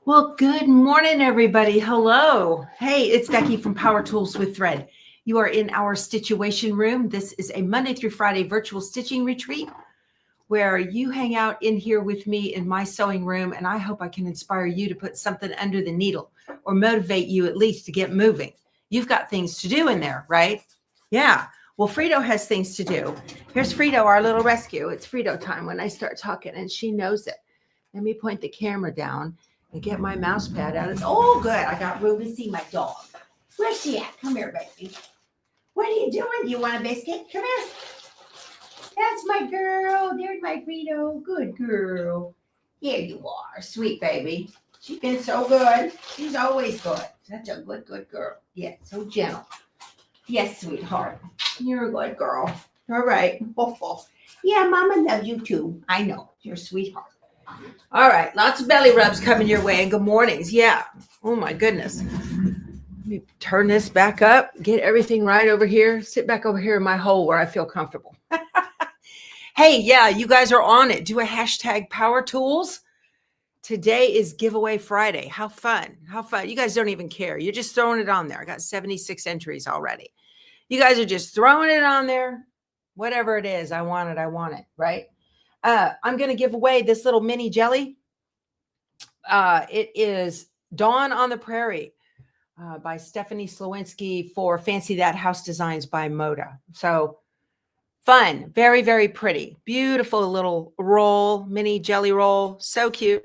Well, good morning, everybody. Hello. Hey, it's Becky from Power Tools with Thread. You are in our Stitchuation room. This is a Monday through Friday virtual stitching retreat where you hang out in here with me in my sewing room, and I hope I can inspire you to put something under the needle or motivate you at least to get moving. You've got things to do in there, right? Yeah. Well, Frito has things to do. Here's Frito, our little rescue. It's Frito time when I start talking, and she knows it. Let me point the camera down and get my mouse pad out. Oh, good. I got room to see my dog. Where's she at? Come here, baby. What are you doing? You want a biscuit? Come here. That's my girl. There's my Frito. Good girl. Here you are, sweet baby. She's been so good. She's always good. Such a good girl. Yeah, so gentle. Yes, sweetheart. You're a good girl. All right. Oh. Yeah, Mama loves you too. I know. You're a sweetheart. All right. Lots of belly rubs coming your way and good mornings. Yeah. Oh, my goodness. Let me turn this back up, get everything right over here, sit back over here in my hole where I feel comfortable. Hey, yeah, you guys are on it. Do a hashtag Power Tools. Today is Giveaway Friday. How fun. How fun. You guys don't even care. You're just throwing it on there. I got 76 entries already. You guys are just throwing it on there. Whatever it is, I want it, right? I'm going to give away this little mini jelly. It is Dawn on the Prairie by Stephanie Slowinski for Fancy That House Designs by Moda. So fun, very, very pretty, beautiful little roll, mini jelly roll. So cute.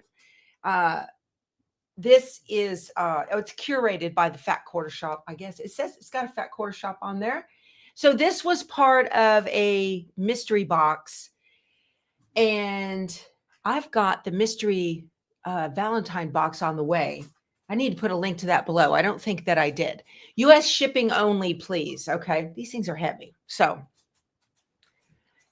This is, it's curated by the Fat Quarter Shop. I guess it says it's got a Fat Quarter Shop on there. So this was part of a mystery box. And I've got the mystery Valentine box on the way. I need to put a link to that below. I don't think that I did. US shipping only, please. Okay. These things are heavy. So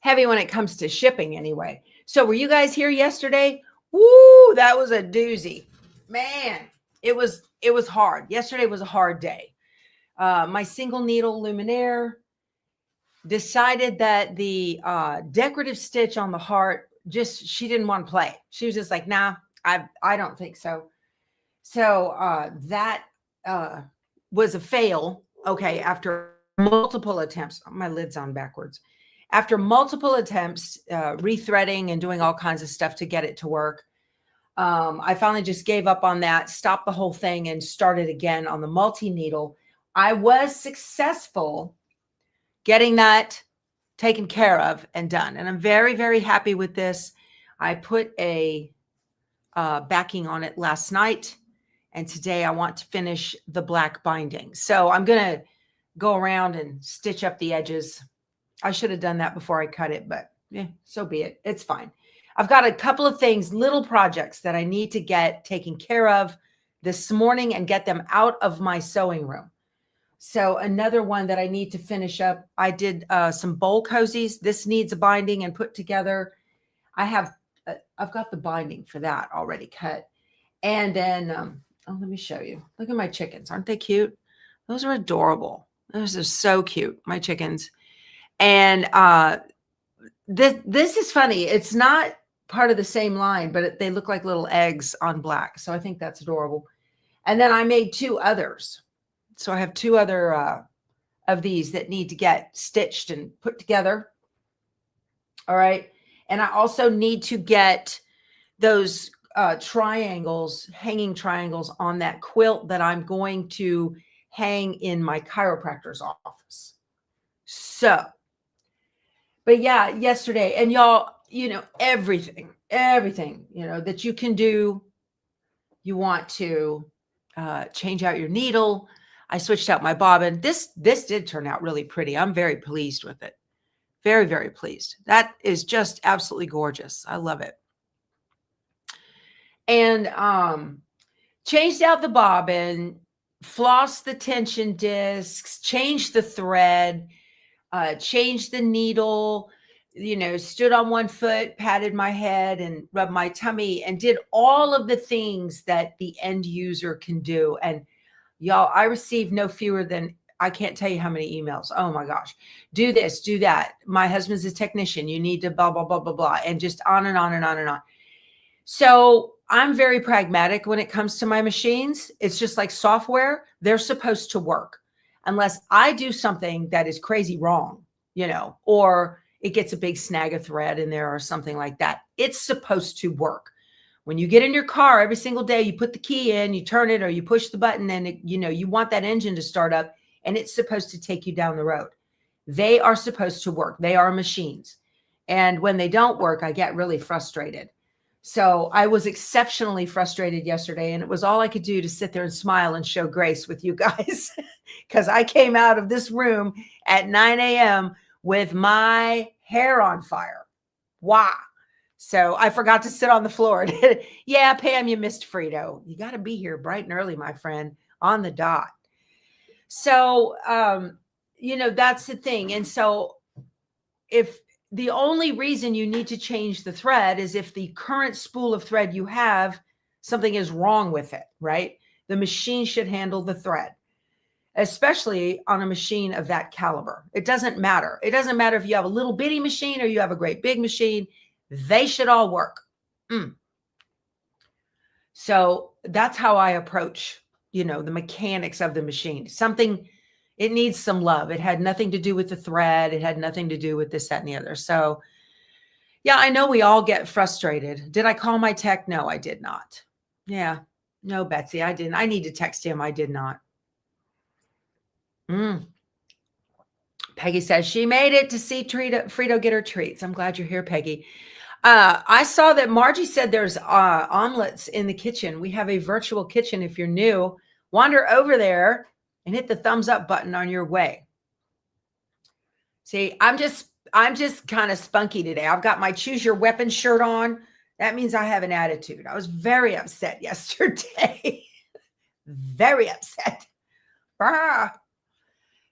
heavy when it comes to shipping anyway. So were you guys here yesterday? Woo, that was a doozy. Man, it was hard. Yesterday was a hard day. My single needle luminaire decided that the decorative stitch on the heart, she didn't want to play. She was just like, nah, I don't think so. So that was a fail. Okay. After multiple attempts, my lid's on backwards. After multiple attempts, rethreading and doing all kinds of stuff to get it to work, I finally just gave up on that, stopped the whole thing, and started again on the multi-needle. I was successful getting that taken care of and done. And I'm very, very happy with this. I put a backing on it last night. And today I want to finish the black binding. So I'm going to go around and stitch up the edges. I should have done that before I cut it, but so be it. It's fine. I've got a couple of things, little projects that I need to get taken care of this morning and get them out of my sewing room. So another one that I need to finish up, I did some bowl cozies. This needs a binding and put together. I've got the binding for that already cut. And then, let me show you. Look at my chickens. Aren't they cute? Those are adorable. Those are so cute, my chickens. And this is funny. It's not part of the same line, but they look like little eggs on black. So I think that's adorable. And then I made two others. So I have two other of these that need to get stitched and put together. All right. And I also need to get those triangles, hanging triangles on that quilt that I'm going to hang in my chiropractor's office. So, but yeah, yesterday, and y'all, everything, that you can do, you want to change out your needle. I switched out my bobbin. This did turn out really pretty. I'm very pleased with it. Very, very pleased. That is just absolutely gorgeous. I love it. And changed out the bobbin, flossed the tension discs, changed the thread, changed the needle, stood on one foot, patted my head and rubbed my tummy and did all of the things that the end user can do. And y'all, I received no fewer than, I can't tell you how many emails. Oh my gosh. Do this, do that. My husband's a technician. You need to blah, blah, blah, blah, blah. And just on and on and on and on. So I'm very pragmatic when it comes to my machines. It's just like software. They're supposed to work unless I do something that is crazy wrong, or it gets a big snag of thread in there or something like that. It's supposed to work. When you get in your car every single day, you put the key in, you turn it, or you push the button, and you want that engine to start up, and it's supposed to take you down the road. They are supposed to work. They are machines. And when they don't work, I get really frustrated. So I was exceptionally frustrated yesterday, and it was all I could do to sit there and smile and show grace with you guys, because I came out of this room at 9 a.m. with my hair on fire. Wow. So I forgot to sit on the floor. Yeah, Pam, you missed Frito. You got to be here bright and early, my friend, on the dot. So, that's the thing. And so if the only reason you need to change the thread is if the current spool of thread you have, something is wrong with it, right? The machine should handle the thread, especially on a machine of that caliber. It doesn't matter. It doesn't matter if you have a little bitty machine or you have a great big machine. They should all work. So that's how I approach, the mechanics of the machine. It needs some love. It had nothing to do with the thread. It had nothing to do with this, that, and the other. So yeah, I know we all get frustrated. Did I call my tech? No, I did not. Yeah. No, Betsy, I didn't. I need to text him. I did not. Peggy says she made it to see Frito get her treats. I'm glad you're here, Peggy. I saw that Margie said there's omelets in the kitchen. We have a virtual kitchen. If you're new, wander over there and hit the thumbs up button on your way. See, I'm just kind of spunky today. I've got my Choose Your Weapon shirt on. That means I have an attitude. I was very upset yesterday. Very upset. Of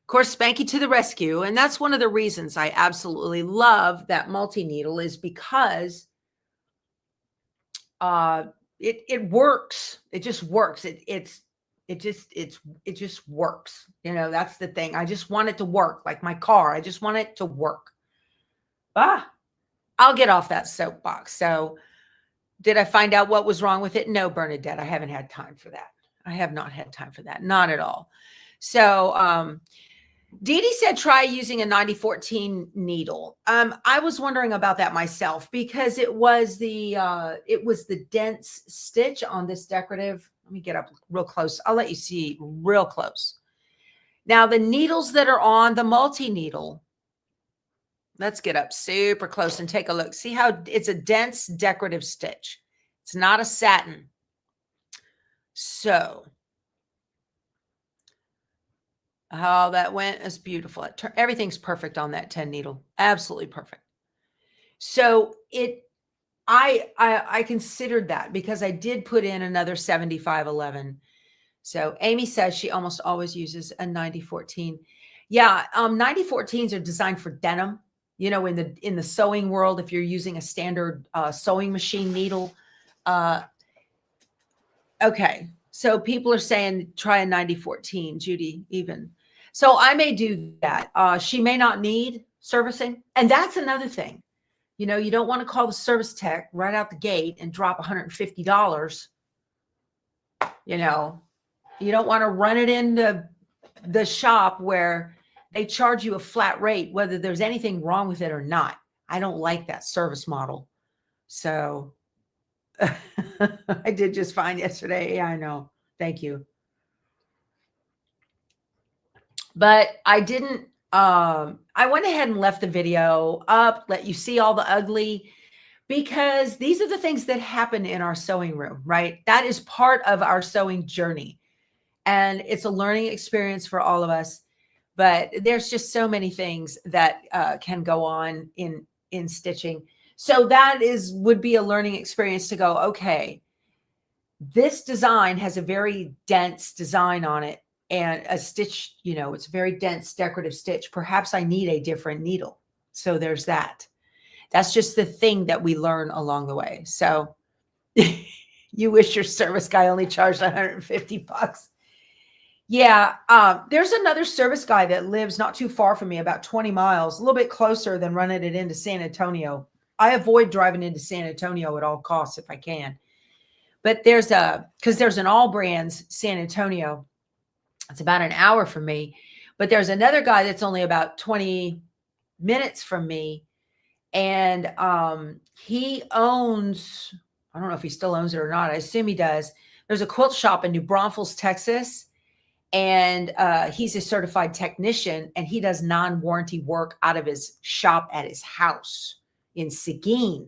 course, Spanky to the rescue. And that's one of the reasons I absolutely love that multi-needle, is because it works. It just works. It just works. That's the thing. I just want it to work, like my car. I just want it to work. I'll get off that soapbox. So did I find out what was wrong with it? No, Bernadette, I haven't had time for that. I have not had time for that. Not at all. So, Dee Dee said, try using a 9014 needle. I was wondering about that myself, because it was the dense stitch on this decorative. Let me get up real close. I'll let you see real close. Now, the needles that are on the multi-needle, let's get up super close and take a look. See how it's a dense decorative stitch. It's not a satin. So how that went is beautiful. Everything's perfect on that 10 needle. Absolutely perfect. So I considered that, because I did put in another 7511. So Amy says she almost always uses a 9014. Yeah, 9014s are designed for denim. In the sewing world, if you're using a standard sewing machine needle. Okay, so people are saying try a 9014, Judy even. So I may do that. She may not need servicing. And that's another thing. You don't want to call the service tech right out the gate and drop $150. You don't want to run it into the shop where they charge you a flat rate, whether there's anything wrong with it or not. I don't like that service model. So I did just fine yesterday. Yeah, I know. Thank you. But I didn't, I went ahead and left the video up, let you see all the ugly, because these are the things that happen in our sewing room, right? That is part of our sewing journey. And it's a learning experience for all of us. But there's just so many things that can go on in stitching. So that would be a learning experience to go, okay, this design has a very dense design on it, and a stitch, it's a very dense decorative stitch. Perhaps I need a different needle. So there's that. That's just the thing that we learn along the way. So you wish your service guy only charged $150. Yeah. There's another service guy that lives not too far from me, about 20 miles, a little bit closer than running it into San Antonio. I avoid driving into San Antonio at all costs if I can. But there's an All Brands San Antonio. It's about an hour from me. But there's another guy that's only about 20 minutes from me. And he owns, I don't know if he still owns it or not. I assume he does. There's a quilt shop in New Braunfels, Texas. And he's a certified technician, and he does non-warranty work out of his shop at his house in Seguin.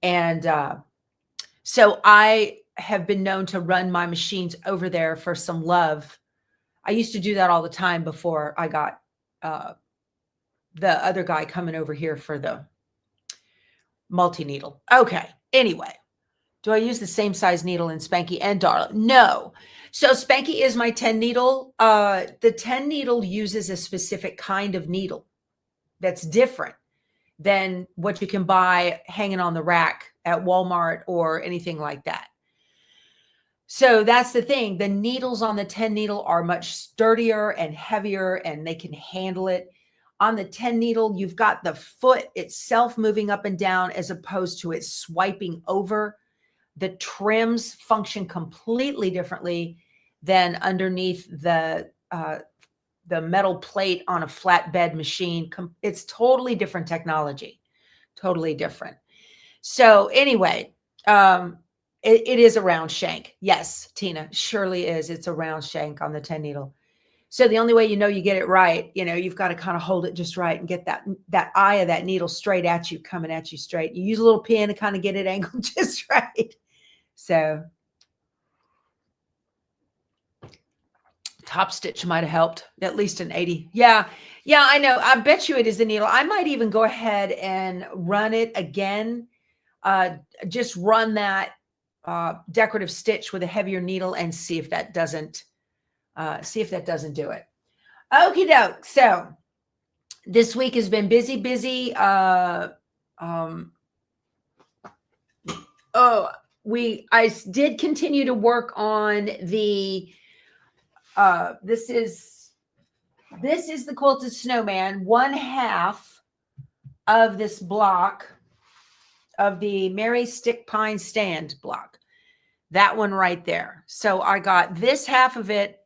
And so I have been known to run my machines over there for some love. I used to do that all the time before I got the other guy coming over here for the multi-needle. Okay. Anyway, do I use the same size needle in Spanky and Darla? No. So Spanky is my 10 needle. The 10 needle uses a specific kind of needle that's different than what you can buy hanging on the rack at Walmart or anything like that. So that's the thing. The needles on the 10 needle are much sturdier and heavier, and they can handle it. On the 10 needle, you've got the foot itself moving up and down as opposed to it swiping over. The trims function completely differently than underneath the metal plate on a flatbed machine. It's totally different technology, totally different. So anyway, it is a round shank. Yes, Tina, surely is. It's a round shank on the 10 needle. So the only way you get it right, you've got to kind of hold it just right and get that eye of that needle straight at you, coming at you straight. You use a little pin to kind of get it angled just right. So top stitch might have helped, at least an 80. Yeah, I know. I bet you it is the needle. I might even go ahead and run it again. Just run that decorative stitch with a heavier needle and see if that doesn't do it. Okie doke. So this week has been busy. I did continue to work on the this is the quilted snowman, one half of this block of the Mary Stick Pine stand block. That one right there. So I got this half of it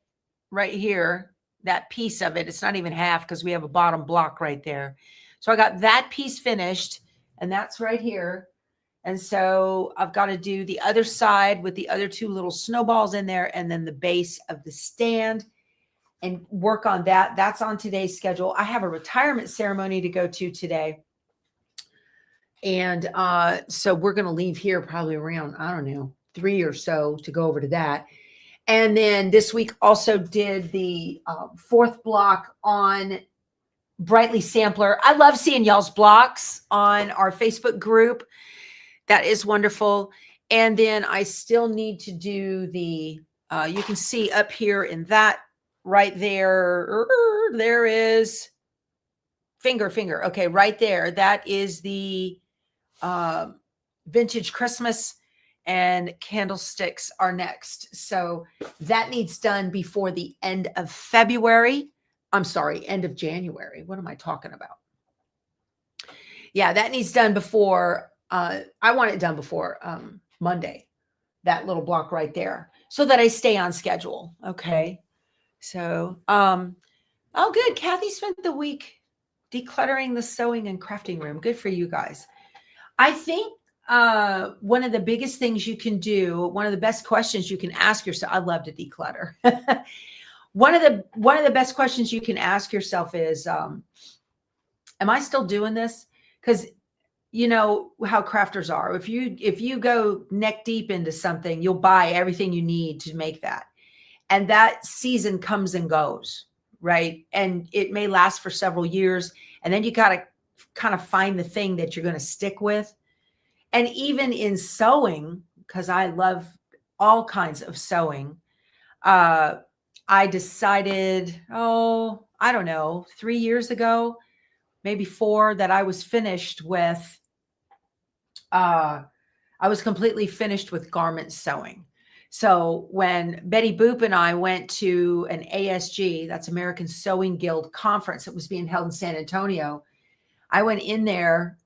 right here, that piece of it. It's not even half because we have a bottom block right there. So I got that piece finished, and that's right here. And so I've got to do the other side with the other two little snowballs in there, and then the base of the stand, and work on that. That's on today's schedule. I have a retirement ceremony to go to today. And so we're going to leave here probably around, I don't know, 3 or so to go over to that. And then this week also did the fourth block on Brightly Sampler. I love seeing y'all's blocks on our Facebook group. That is wonderful. And then I still need to do the, you can see up here in that right there, there is finger. Okay, right there. That is the vintage Christmas, and candlesticks are next. So that needs done before the end of February. I'm sorry, end of January. What am I talking about? Yeah, that needs done before, I want it done before Monday, that little block right there, so that I stay on schedule. Okay. So, oh, good. Kathy spent the week decluttering the sewing and crafting room. Good for you guys. I think one of the biggest things you can do, one of the best questions you can ask yourself, I love to declutter. One of the best questions you can ask yourself is, am I still doing this? Because you know how crafters are. If you go neck deep into something, you'll buy everything you need to make that. And that season comes and goes, right? And it may last for several years. And then you got to kind of find the thing that you're going to stick with. And even in sewing, because I love all kinds of sewing, I decided, I don't know, 3 years ago, maybe 4, that I was finished with, I was completely finished with garment sewing. So when Betty Boop and I went to an ASG, that's American Sewing Guild conference that was being held in San Antonio, I went in there,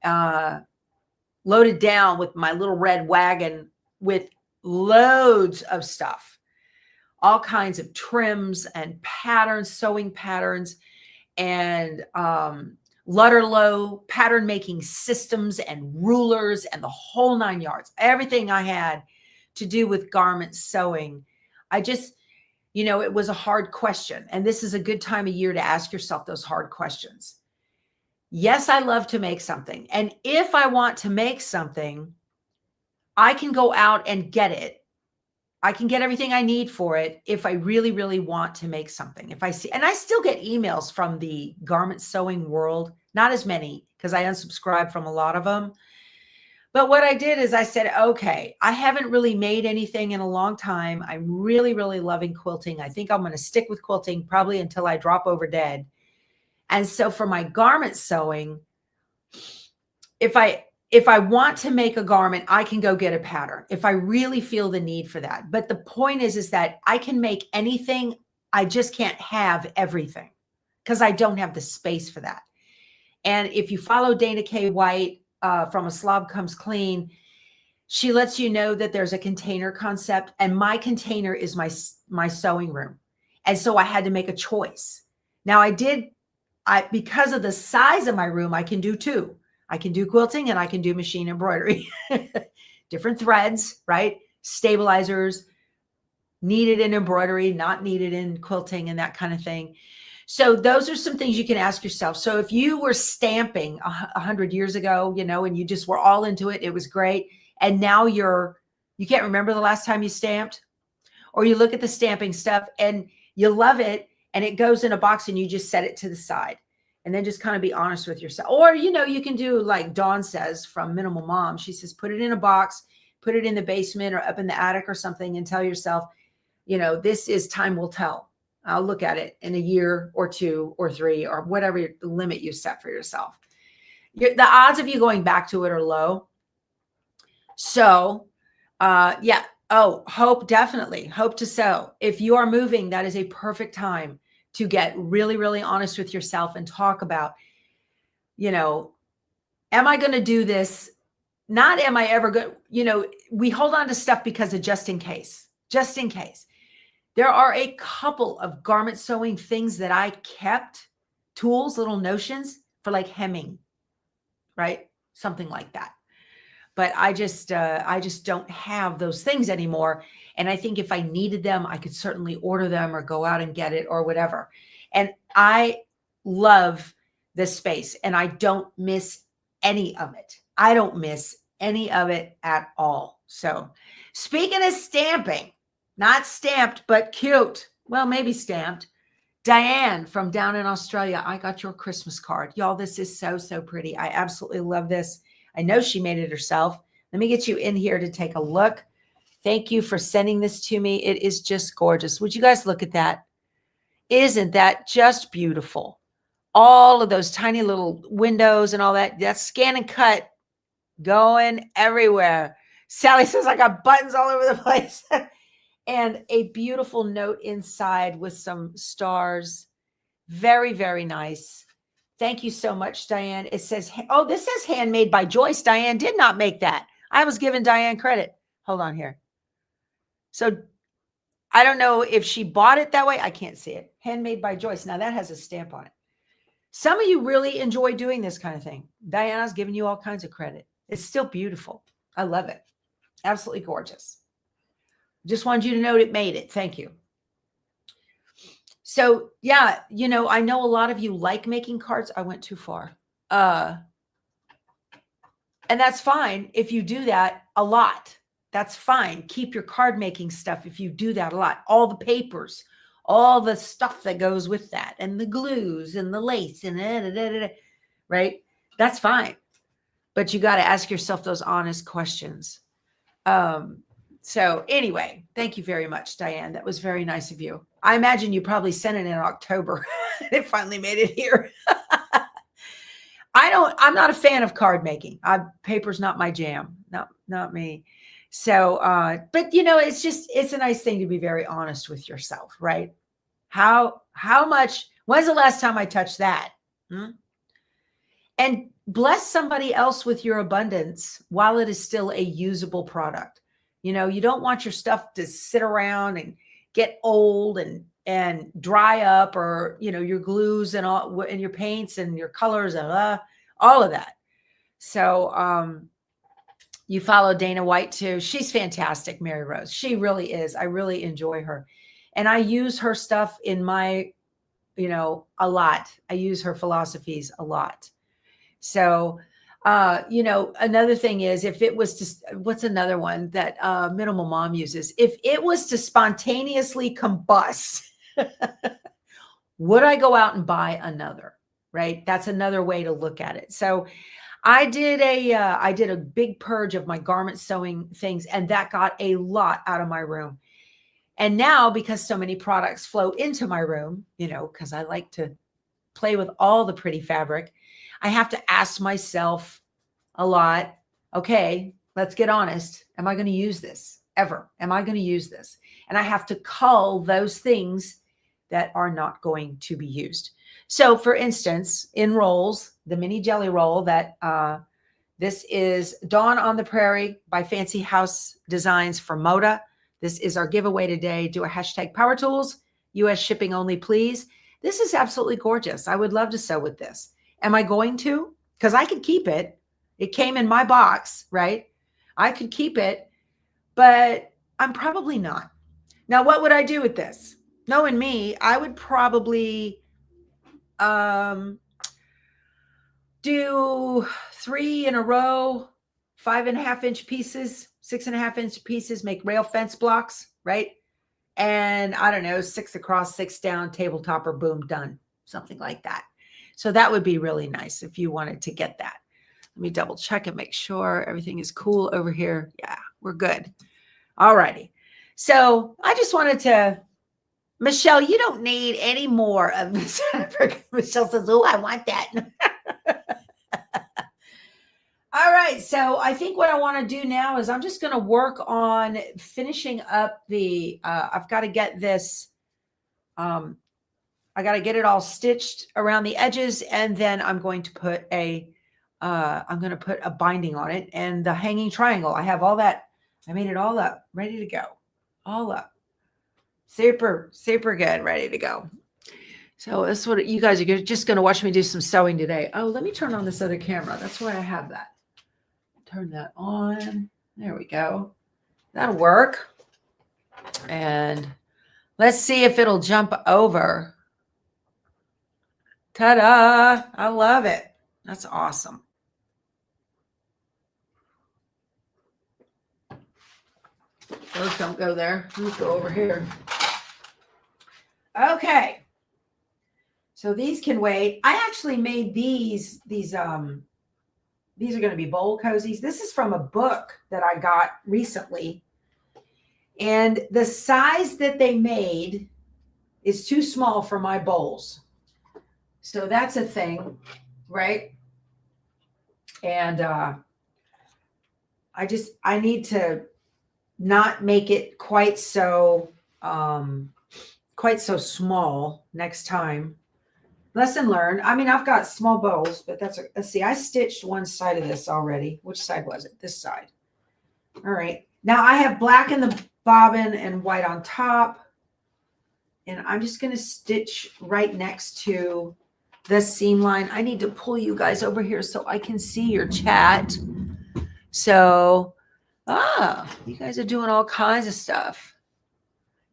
loaded down with my little red wagon with loads of stuff, all kinds of trims and patterns, sewing patterns, and Lutterlow pattern making systems and rulers and the whole 9 yards. Everything I had to do with garment sewing. I just, it was a hard question. And this is a good time of year to ask yourself those hard questions. Yes, I love to make something. And if I want to make something, I can go out and get it. I can get everything I need for it if I really, really want to make something. If I see, and I still get emails from the garment sewing world, not as many because I unsubscribed from a lot of them. But what I did is I said, okay, I haven't really made anything in a long time. I'm really, really loving quilting. I think I'm going to stick with quilting probably until I drop over dead. And so for my garment sewing, if I want to make a garment, I can go get a pattern if I really feel the need for that. But the point is that I can make anything. I just can't have everything because I don't have the space for that. And if you follow Dana K. White from A Slob Comes Clean, she lets you know that there's a container concept, and my container is my sewing room. And so I had to make a choice. Now because of the size of my room, I can do two. I can do quilting and I can do machine embroidery. Different threads, right? Stabilizers, needed in embroidery, not needed in quilting and that kind of thing. So those are some things you can ask yourself. So if you were stamping 100 years ago, and you just were all into it, it was great. And now you can't remember the last time you stamped, or you look at the stamping stuff and you love it and it goes in a box and you just set it to the side. And then just kind of be honest with yourself. Or, you can do like Dawn says from Minimal Mom. She says, put it in a box, put it in the basement or up in the attic or something, and tell yourself, this is time will tell. I'll look at it in a year or 2 or 3 or whatever limit you set for yourself. The odds of you going back to it are low. So, yeah. Oh, hope, definitely. Hope to sew. If you are moving, that is a perfect time to get really, really honest with yourself and talk about, am I going to do this? Not am I ever going, we hold on to stuff because of just in case. There are a couple of garment sewing things that I kept, tools, little notions for like hemming, right? Something like that. But I just don't have those things anymore. And I think if I needed them, I could certainly order them or go out and get it or whatever. And I love this space and I don't miss any of it. I don't miss any of it at all. So speaking of stamping, not stamped, but cute. Well, maybe stamped. Diane from down in Australia, I got your Christmas card. Y'all, this is so, so pretty. I absolutely love this. I know she made it herself. Let me get you in here to take a look. Thank you for sending this to me. It is just gorgeous. Would you guys look at that? Isn't that just beautiful? All of those tiny little windows and all that. That's scan and cut going everywhere. Sally says, I got buttons all over the place. And a beautiful note inside with some stars. Very, very nice. Thank you so much, Diane. It says, oh, this says handmade by Joyce. Diane did not make that. I was giving Diane credit. Hold on here. So I don't know if she bought it that way. I can't see it. Handmade by Joyce. Now that has a stamp on it. Some of you really enjoy doing this kind of thing. Diana's giving you all kinds of credit. It's still beautiful. I love it. Absolutely gorgeous. Just wanted you to know it made it. Thank you. So yeah, I know a lot of you like making cards. I went too far. And that's fine if you do that a lot. That's fine. Keep your card making stuff if you do that a lot. All the papers, all the stuff that goes with that, and the glues and the lace and right? That's fine. But you got to ask yourself those honest questions. So anyway, thank you very much, Diane. That was very nice of you. I imagine you probably sent it in October. It finally made it here. I'm not a fan of card making. Paper's not my jam. Not me. So, but it's a nice thing to be very honest with yourself, right? How much, when's the last time I touched that? And bless somebody else with your abundance while it is still a usable product. You know, you don't want your stuff to sit around and get old and dry up, or, you know, your glues and all, and your paints and your colors and all of that. So, you follow Dana White too. She's fantastic, Mary Rose. She really is. I really enjoy her. And I use her stuff in my, you know, a lot. I use her philosophies a lot. So, you know, another thing is, if it was to, what's another one that Minimal Mom uses? If it was to spontaneously combust, would I go out and buy another? Right? That's another way to look at it. So I did a big purge of my garment sewing things, and that got a lot out of my room. And now, because so many products flow into my room, you know, because I like to play with all the pretty fabric, I have to ask myself a lot, okay, let's get honest. Am I going to use this ever? Am I going to use this? And I have to cull those things that are not going to be used. So for instance, in rolls, the mini jelly roll that this is Dawn on the Prairie by Fancy House Designs for Moda. This is our giveaway today. Do a hashtag Power Tools, US shipping only, please. This is absolutely gorgeous. I would love to sew with this. Am I going to? Because I could keep it. It came in my box, right? I could keep it, but I'm probably not. Now, what would I do with this? Knowing me, I would probably do 3 in a row, 5.5-inch pieces, 6.5-inch pieces, make rail fence blocks, right? And I don't know, 6 across, 6 down, tabletop, or boom, done, something like that. So that would be really nice if you wanted to get that. Let me double check and make sure everything is cool over here. Yeah, we're good. All righty. So I just wanted to, Michelle, you don't need any more of this. Michelle says, oh, I want that. All right. So I think what I want to do now is I'm just going to work on finishing up the, I've got to get this, I got to get it all stitched around the edges, and then I'm going to put a binding on it, and the hanging triangle. I have all that. I made it all up, ready to go, all up. Super, super good, ready to go. So that's what you guys are just going to watch me do some sewing today. Oh, let me turn on this other camera. That's why I have that. Turn that on. There we go. That'll work. And let's see if it'll jump over. Ta-da! I love it. That's awesome. Those don't go there. Let's go over here. Okay. So these can wait. I actually made these are going to be bowl cozies. This is from a book that I got recently. And the size that they made is too small for my bowls. So that's a thing, right? And I need to not make it quite so small next time. Lesson learned. I mean, I've got small bowls, but let's see. I stitched one side of this already. Which side was it? This side. All right. Now I have black in the bobbin and white on top. And I'm just going to stitch right next to this seam line. I need to pull you guys over here so I can see your chat. So, you guys are doing all kinds of stuff.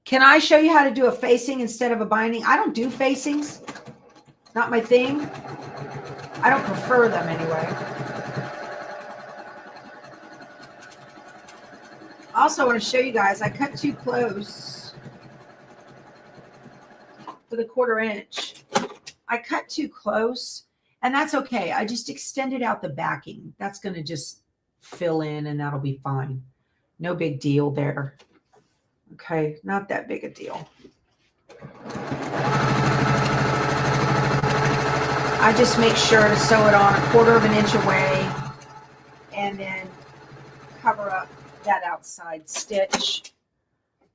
Can I show you how to do a facing instead of a binding? I don't do facings. Not my thing. I don't prefer them anyway. Also, I want to show you guys, I cut too close for the 1/4 inch. I cut too close, and that's okay. I just extended out the backing. That's going to just fill in, and that'll be fine. No big deal there. Okay, not that big a deal. I just make sure to sew it on 1/4 inch away, and then cover up that outside stitch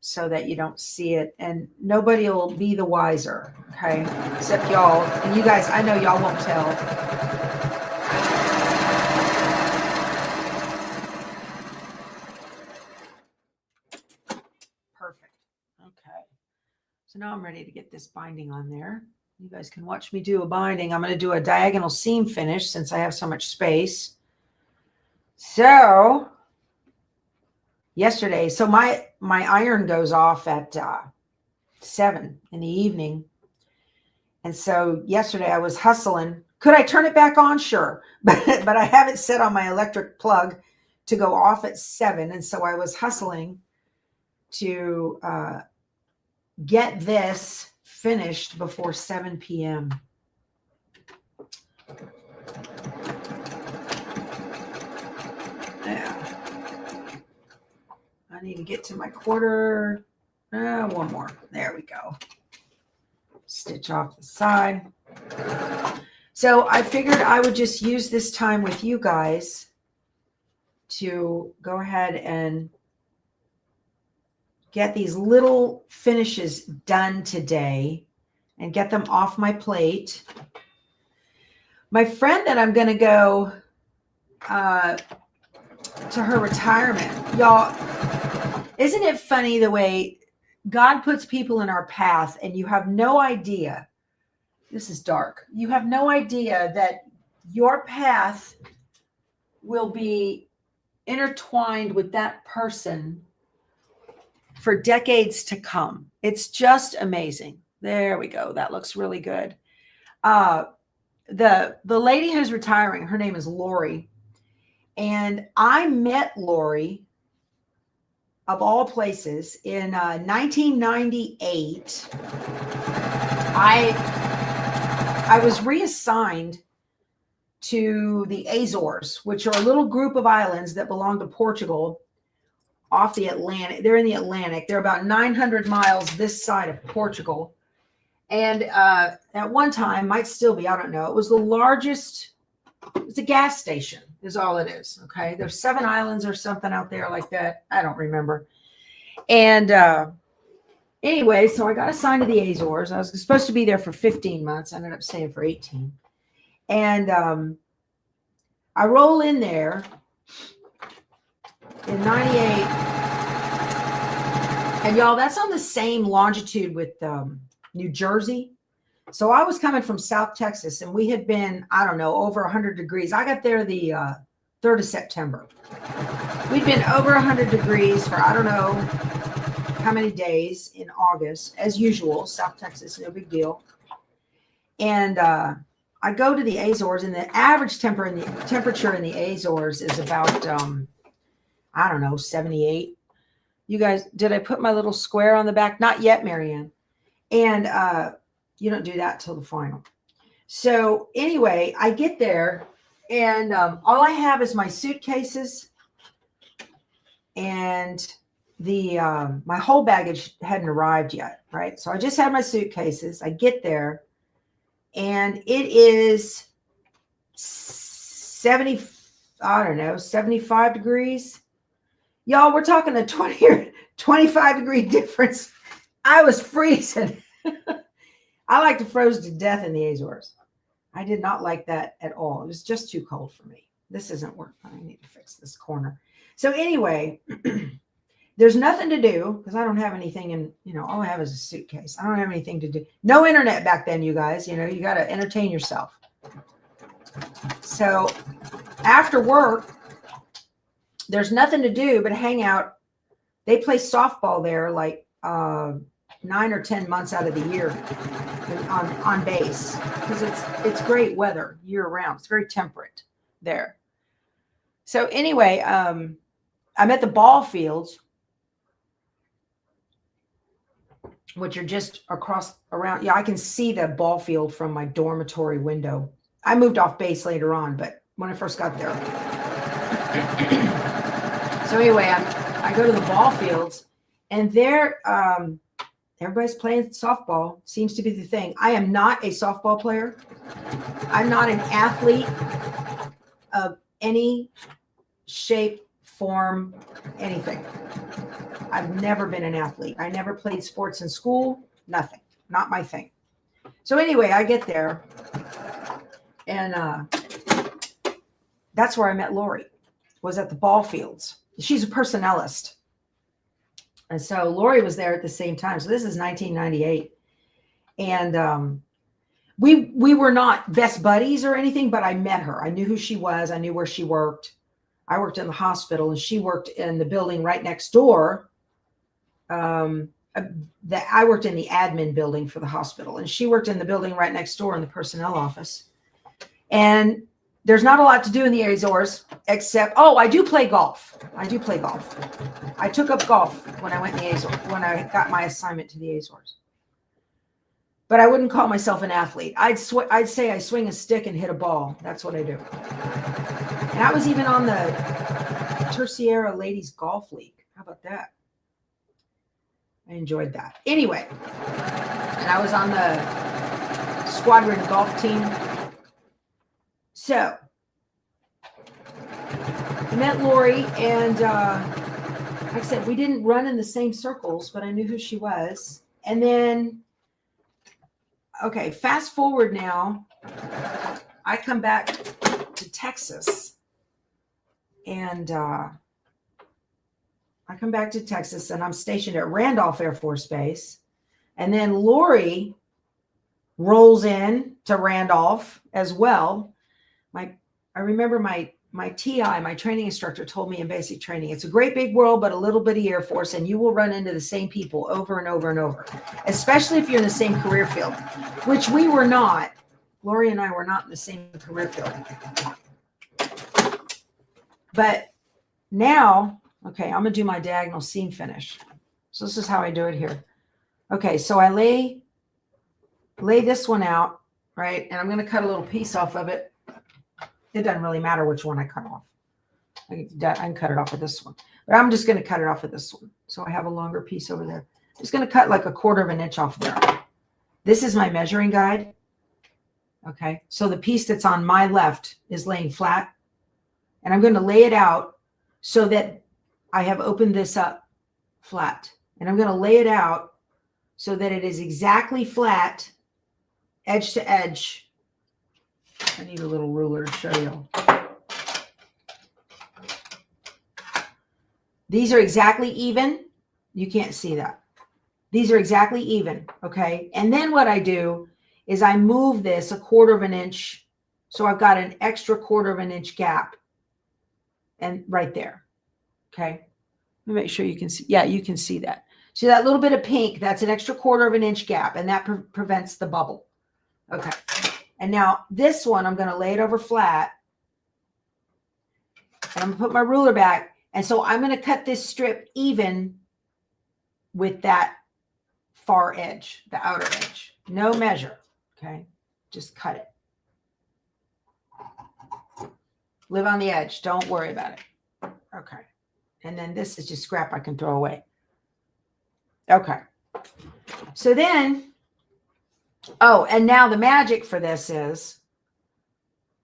so that you don't see it, and nobody will be the wiser, okay, except y'all. And you guys, I know y'all won't tell. Perfect. Okay. So now I'm ready to get this binding on there. You guys can watch me do a binding. I'm going to do a diagonal seam finish since I have so much space. So yesterday, so my iron goes off at 7 in the evening. And so yesterday I was hustling. Could I turn it back on? Sure. But I have it set on my electric plug to go off at 7. And so I was hustling to get this finished before 7 p.m. Yeah. I need to get to my quarter. One more. There we go. Stitch off the side. So I figured I would just use this time with you guys to go ahead and get these little finishes done today and get them off my plate. My friend that I'm going to go to her retirement, y'all, isn't it funny the way God puts people in our path and you have no idea. This is dark. You have no idea that your path will be intertwined with that person for decades to come. It's just amazing. There we go. That looks really good. The lady who's retiring, her name is Lori. And I met Lori, of all places, in 1998. I was reassigned to the Azores, which are a little group of islands that belong to Portugal off the Atlantic. They're in the Atlantic. They're about 900 miles this side of Portugal. And at one time, might still be, I don't know, it was the largest, it's a gas station is all it is. Okay. There's 7 islands or something out there like that. I don't remember. And anyway, so I got assigned to the Azores. I was supposed to be there for 15 months. I ended up staying for 18. And I roll in there in 98. And y'all, that's on the same longitude with New Jersey. So I was coming from South Texas and we had been, I don't know, over 100 degrees. I got there the 3rd of September. We'd been over 100 degrees for, I don't know how many days in August, as usual, South Texas, no big deal. And I go to the Azores, and the average temperature in the Azores is about, I don't know, 78. You guys, did I put my little square on the back? Not yet, Marianne. And you don't do that till the final. So anyway, I get there, and all I have is my suitcases, and the my whole baggage hadn't arrived yet, right? So I just had my suitcases. I get there, and it is 70, I don't know, 75 degrees. Y'all, we're talking a 20 or 25 degree difference. I was freezing. I like to froze to death in the Azores. I did not like that at all. It was just too cold for me. This isn't working. I need to fix this corner. So anyway, there's nothing to do because I don't have anything in, all I have is a suitcase. I don't have anything to do. No internet back then, you guys. You got to entertain yourself. So after work, there's nothing to do but hang out. They play softball there like 9 or 10 months out of the year on base because it's great weather year round. It's very temperate there. So anyway, I'm at the ball fields, which are just around. Yeah, I can see the ball field from my dormitory window. I moved off base later on, but when I first got there. So anyway, I go to the ball fields, and there, everybody's playing softball. Seems to be the thing. I am not a softball player. I'm not an athlete of any shape, form, anything. I've never been an athlete. I never played sports in school. Nothing. Not my thing. So anyway, I get there, and that's where I met Lori. Was at the ball fields. She's a personnelist. And so Lori was there at the same time. So this is 1998. And we were not best buddies or anything, but I met her. I knew who she was. I knew where she worked. I worked in the hospital and she worked in the building right next door. I worked in the admin building for the hospital, and she worked in the building right next door in the personnel office. And there's not a lot to do in the Azores except, I do play golf. I took up golf when I went in the Azores, when I got my assignment to the Azores. But I wouldn't call myself an athlete. I'd say I swing a stick and hit a ball. That's what I do. And I was even on the Tertiary Ladies Golf League. How about that? I enjoyed that. Anyway, and I was on the squadron golf team. So I met Lori, and like I said, we didn't run in the same circles, but I knew who she was. And then, okay, fast forward now, I come back to Texas, and I'm stationed at Randolph Air Force Base. And then Lori rolls in to Randolph as well. I remember my TI, my training instructor, told me in basic training, it's a great big world, but a little bitty Air Force, and you will run into the same people over and over and over, especially if you're in the same career field, which we were not. Lori and I were not in the same career field. But now, okay, I'm going to do my diagonal seam finish. So this is how I do it here. Okay, so I lay this one out, right? And I'm going to cut a little piece off of it. It doesn't really matter which one I cut off. I can cut it off with this one. But I'm just going to cut it off with this one. So I have a longer piece over there. I'm just going to cut like 1/4 of an inch off there. This is my measuring guide. Okay, so the piece that's on my left is laying flat. And I'm going to lay it out so that I have opened this up flat. And I'm going to lay it out so that it is exactly flat, edge to edge. I need a little ruler to show you. These are exactly even. You can't see that. These are exactly even, okay? And then what I do is I move this 1/4 of an inch. So I've got an extra 1/4 of an inch gap. And right there, okay? Let me make sure you can see. Yeah, you can see that. See that little bit of pink? That's an extra 1/4 of an inch gap, and that prevents the bubble. Okay. And now this one, I'm going to lay it over flat. And I'm going to put my ruler back. And so I'm going to cut this strip even with that far edge, the outer edge. No measure, okay? Just cut it. Live on the edge. Don't worry about it. Okay. And then this is just scrap I can throw away. Okay. So then, and now the magic for this is,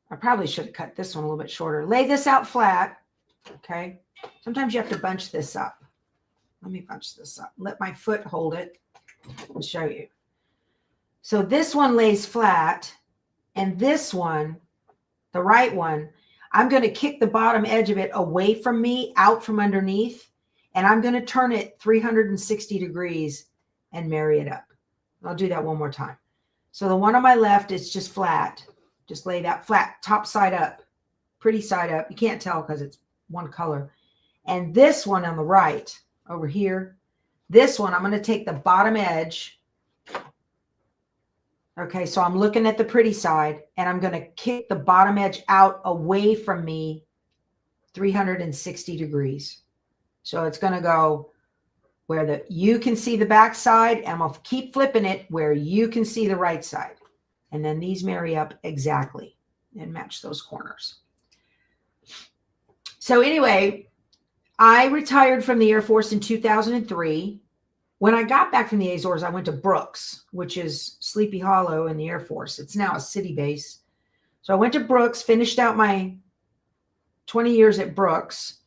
I probably should have cut this one a little bit shorter. Lay this out flat, okay? Sometimes you have to bunch this up. Let me bunch this up. Let my foot hold it and show you. So this one lays flat, and this one, the right one, I'm going to kick the bottom edge of it away from me, out from underneath, and I'm going to turn it 360 degrees and marry it up. I'll do that one more time. So the one on my left is just flat. Just lay that flat, top side up, pretty side up. You can't tell because it's one color. And this one on the right, over here, this one, I'm going to take the bottom edge. Okay, so I'm looking at the pretty side, and I'm going to kick the bottom edge out away from me 360 degrees. So it's going to go where you can see the back side, and I'll keep flipping it where you can see the right side. And then these marry up exactly and match those corners. So anyway, I retired from the Air Force in 2003. When I got back from the Azores, I went to Brooks, which is Sleepy Hollow in the Air Force. It's now a city base. So I went to Brooks, finished out my 20 years at Brooks.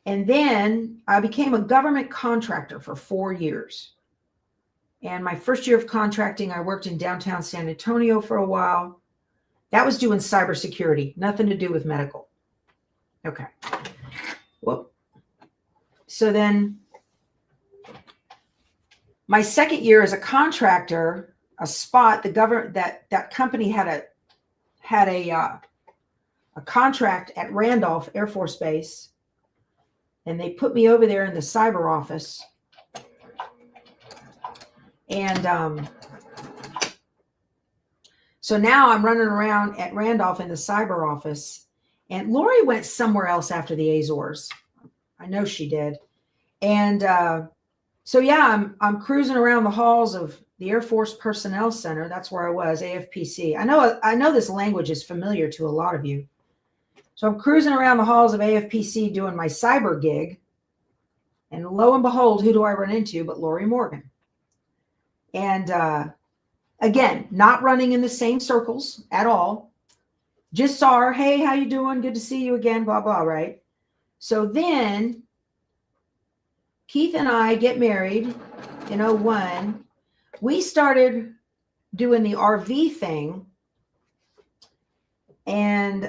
And then I became a government contractor for 4 years. And my first year of contracting, I worked in downtown San Antonio for a while. That was doing cybersecurity, nothing to do with medical. Okay. Well, so then my second year as a contractor, a spot, the government, that company had a contract at Randolph Air Force Base, and they put me over there in the cyber office. And so now I'm running around at Randolph in the cyber office, and Lori went somewhere else after the Azores. I know she did. And so yeah, I'm cruising around the halls of the Air Force Personnel Center. That's where I was, AFPC. I know this language is familiar to a lot of you. So I'm cruising around the halls of AFPC doing my cyber gig. And lo and behold, who do I run into but Lori Morgan? And again, not running in the same circles at all. Just saw her, hey, how you doing? Good to see you again, blah, blah, right? So then Keith and I get married in 2001. We started doing the RV thing. And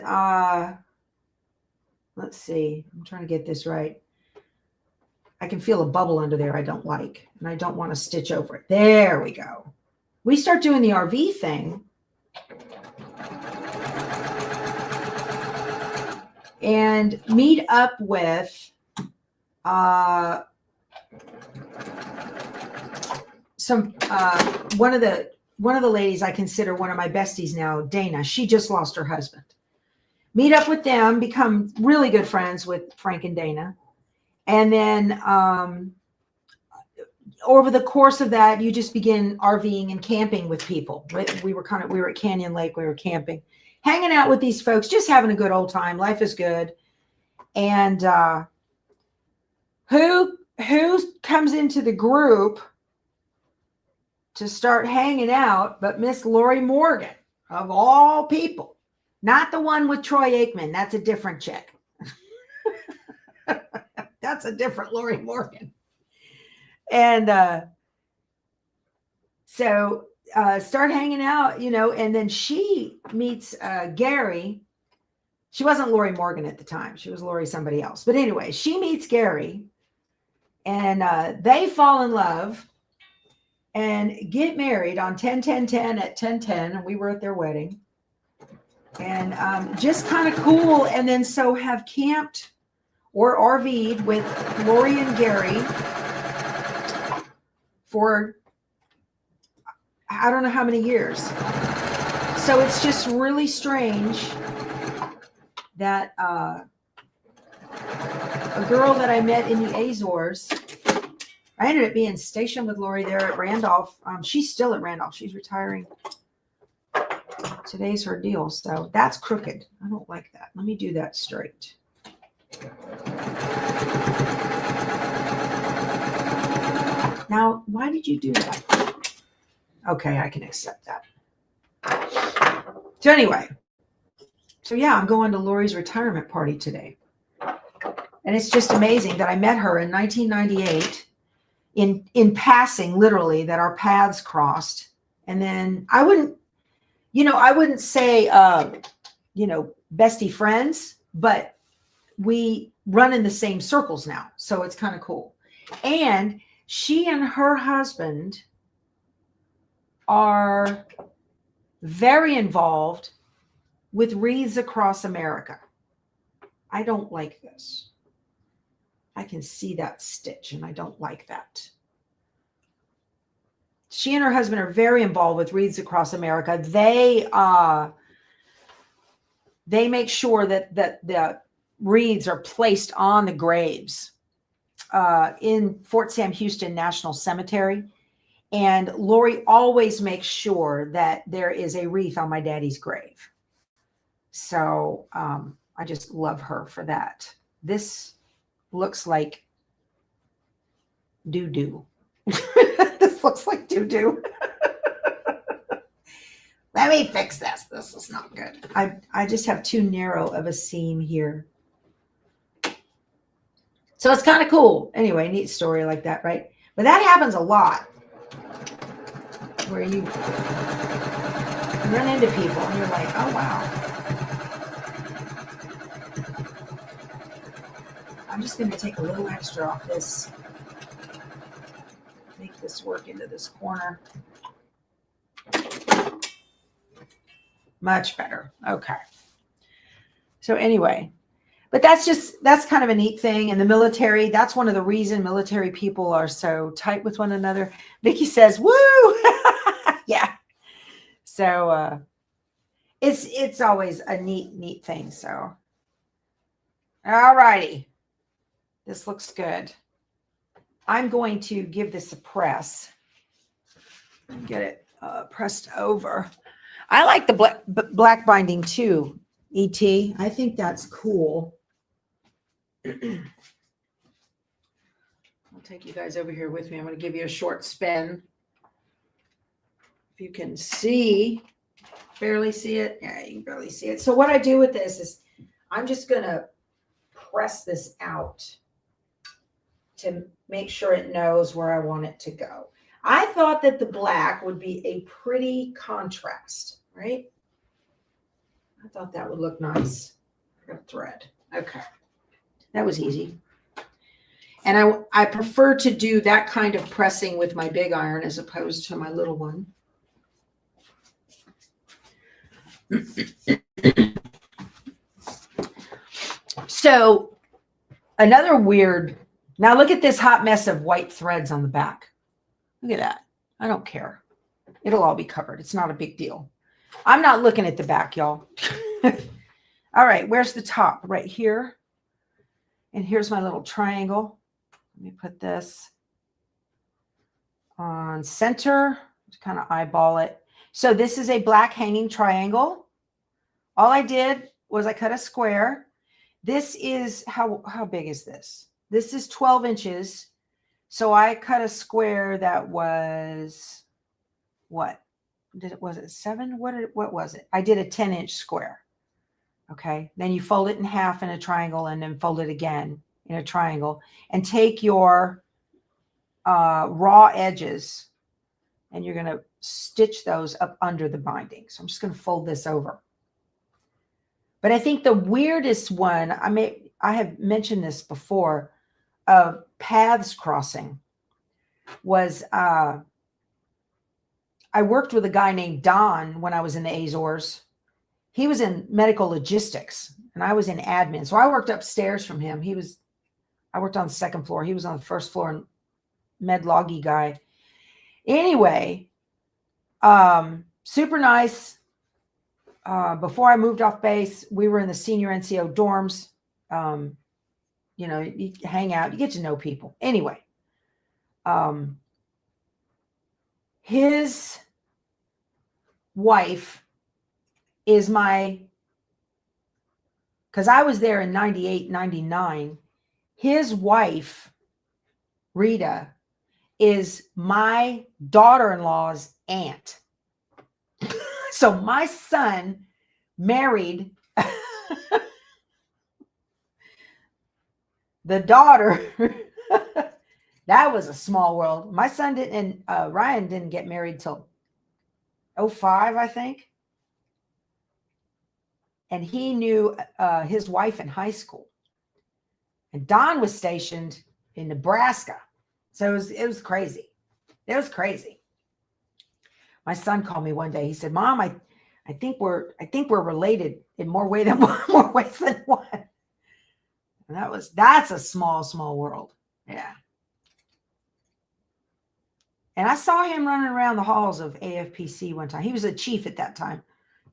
let's see, I'm trying to get this right. I can feel a bubble under there I don't like, and I don't want to stitch over it. There we go. We start doing the RV thing. And meet up with one of the ladies I consider one of my besties now, Dana. She just lost her husband. Meet up with them, become really good friends with Frank and Dana. And then over the course of that, you just begin RVing and camping with people. We were at Canyon Lake, we were camping, hanging out with these folks, just having a good old time. Life is good. And who comes into the group to start hanging out but Miss Lori Morgan, of all people? Not the one with Troy Aikman. That's a different chick. That's a different Lori Morgan. And so start hanging out, and then she meets Gary. She wasn't Lori Morgan at the time. She was Lori somebody else. But anyway, she meets Gary, and they fall in love and get married on 10/10/10 at 10/10. And we were at their wedding. And just kind of cool. And then so have camped or RV'd with Lori and Gary for I don't know how many years. So it's just really strange that a girl that I met in the Azores, I ended up being stationed with Lori there at Randolph. She's still at Randolph. She's retiring. Today's her deal. So that's crooked. I don't like that. Let me do that straight. Now, why did you do that? Okay, I can accept that. So anyway, yeah, I'm going to Lori's retirement party today. And it's just amazing that I met her in 1998 in passing, literally, that our paths crossed. And then I wouldn't say, bestie friends, but we run in the same circles now. So it's kind of cool. And she and her husband are very involved with Wreaths Across America. I don't like this. I can see that stitch and I don't like that. She and her husband are very involved with Wreaths Across America. They make sure that the wreaths are placed on the graves in Fort Sam Houston National Cemetery. And Lori always makes sure that there is a wreath on my daddy's grave. So I just love her for that. This looks like doo-doo. This looks like doo-doo. Let me fix this. This is not good. I just have too narrow of a seam here. So it's kind of cool. Anyway, neat story like that, right? But that happens a lot. Where you run into people and you're like, oh, wow. I'm just going to take a little extra off this make this work into this corner. Much better. Okay. So anyway, but that's kind of a neat thing. In the military, that's one of the reasons military people are so tight with one another. Vicky says, woo! Yeah. So it's always a neat thing. So all righty. This looks good. I'm going to give this a press. Get it pressed over. I like the black binding too, E.T. I think that's cool. I'll take you guys over here with me. I'm going to give you a short spin. If you can see, barely see it. Yeah, you can barely see it. So what I do with this is I'm just going to press this out to make sure it knows where I want it to go. I thought that the black would be a pretty contrast, right? I thought that would look nice. I got a thread. Okay. That was easy. And I prefer to do that kind of pressing with my big iron as opposed to my little one. So another weird, now look at this hot mess of white threads on the back. Look at that. I don't care. It'll all be covered. It's not a big deal. I'm not looking at the back, y'all. All right, where's the top? Right here. And here's my little triangle. Let me put this on center to kind of eyeball it. So this is a black hanging triangle. All I did was I cut a square. This is, how big is this? This is 12 inches. So I cut a square that was, what? Was it 7? What was it? I did a 10-inch square. Okay. Then you fold it in half in a triangle and then fold it again in a triangle and take your raw edges and you're going to stitch those up under the binding. So I'm just going to fold this over. But I think the weirdest one, I have mentioned this before, of paths crossing was, I worked with a guy named Don when I was in the Azores. He was in medical logistics and I was in admin. So I worked upstairs from him. I worked on the second floor. He was on the first floor, and med loggy guy. Anyway, super nice. Before I moved off base, we were in the senior NCO dorms. You know, you hang out, you get to know people. Anyway, his wife is because I was there in 98, 99. His wife, Rita, is my daughter-in-law's aunt. So my son married the daughter. That was a small world. My son didn't, and Ryan didn't get married till 05, I think. And he knew his wife in high school. And Don was stationed in Nebraska. So it was crazy. It was crazy. My son called me one day. He said, "Mom, I think we're related in more ways than one." And that's a small world. Yeah. And I saw him running around the halls of AFPC one time. He was a chief at that time,